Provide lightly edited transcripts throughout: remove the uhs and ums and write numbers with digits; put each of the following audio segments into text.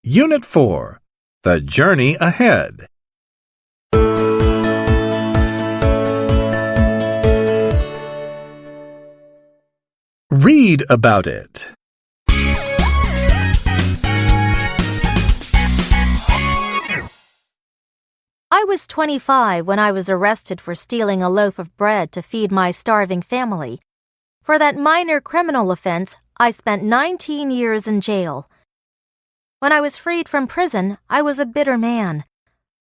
Unit 4. The Journey Ahead. Read about it. I was 25 when I was arrested for stealing a loaf of bread to feed my starving family. For that minor criminal offense, I spent 19 years in jail. When I was freed from prison, I was a bitter man.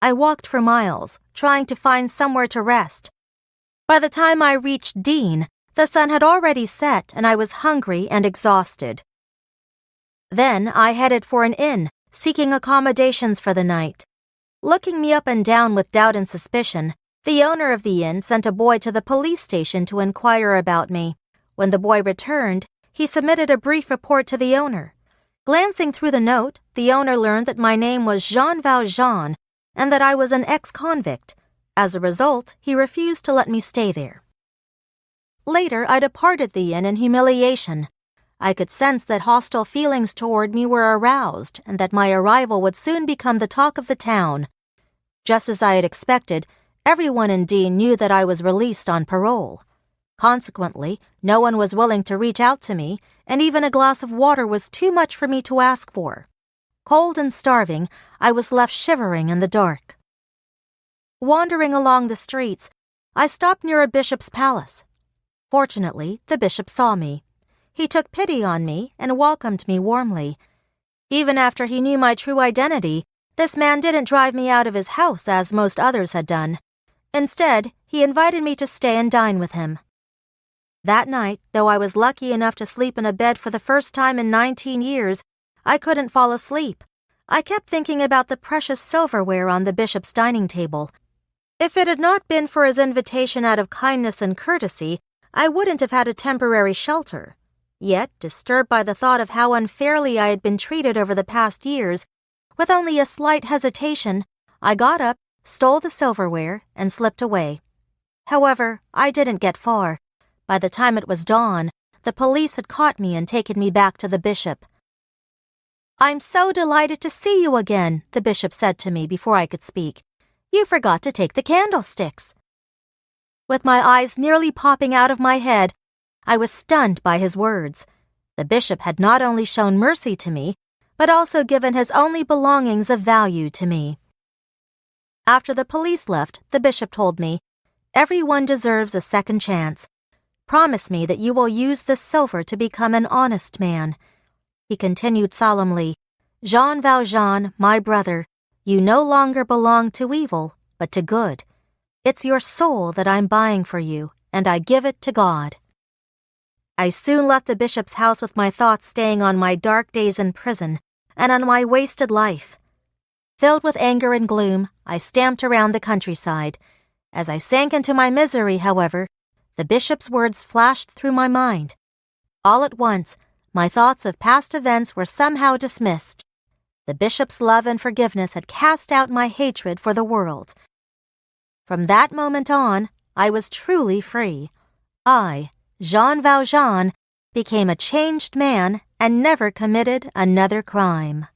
I walked for miles, trying to find somewhere to rest. By the time I reached Dean, the sun had already set and I was hungry and exhausted. Then I headed for an inn, seeking accommodations for the night. Looking me up and down with doubt and suspicion, the owner of the inn sent a boy to the police station to inquire about me. When the boy returned, he submitted a brief report to the owner. Glancing through the note, the owner learned that my name was Jean Valjean and that I was an ex-convict. As a result, he refused to let me stay there. Later, I departed the inn in humiliation. I could sense that hostile feelings toward me were aroused and that my arrival would soon become the talk of the town. Just as I had expected, everyone in Dean knew that I was released on parole. Consequently, no one was willing to reach out to me, and even a glass of water was too much for me to ask for. Cold and starving, I was left shivering in the dark. Wandering along the streets, I stopped near a bishop's palace. Fortunately, the bishop saw me. He took pity on me and welcomed me warmly. Even after he knew my true identity, this man didn't drive me out of his house as most others had done. Instead, he invited me to stay and dine with him. That night, though I was lucky enough to sleep in a bed for the first time in 19 years, I couldn't fall asleep. I kept thinking about the precious silverware on the bishop's dining table. If it had not been for his invitation out of kindness and courtesy, I wouldn't have had a temporary shelter. Yet, disturbed by the thought of how unfairly I had been treated over the past years, with only a slight hesitation, I got up, stole the silverware, and slipped away. However, I didn't get far. By the time it was dawn, the police had caught me and taken me back to the bishop. "I'm so delighted to see you again," the bishop said to me before I could speak. "You forgot to take the candlesticks." With my eyes nearly popping out of my head, I was stunned by his words. The bishop had not only shown mercy to me, but also given his only belongings of value to me. After the police left, the bishop told me, "Everyone deserves a second chance. Promise me that you will use this silver to become an honest man." He continued solemnly, "Jean Valjean, my brother, you no longer belong to evil, but to good. It's your soul that I'm buying for you, and I give it to God." I soon left the bishop's house with my thoughts staying on my dark days in prison and on my wasted life. Filled with anger and gloom, I stamped around the countryside. As I sank into my misery, however, the bishop's words flashed through my mind. All at once, my thoughts of past events were somehow dismissed. The bishop's love and forgiveness had cast out my hatred for the world. From that moment on, I was truly free. I, Jean Valjean, became a changed man and never committed another crime.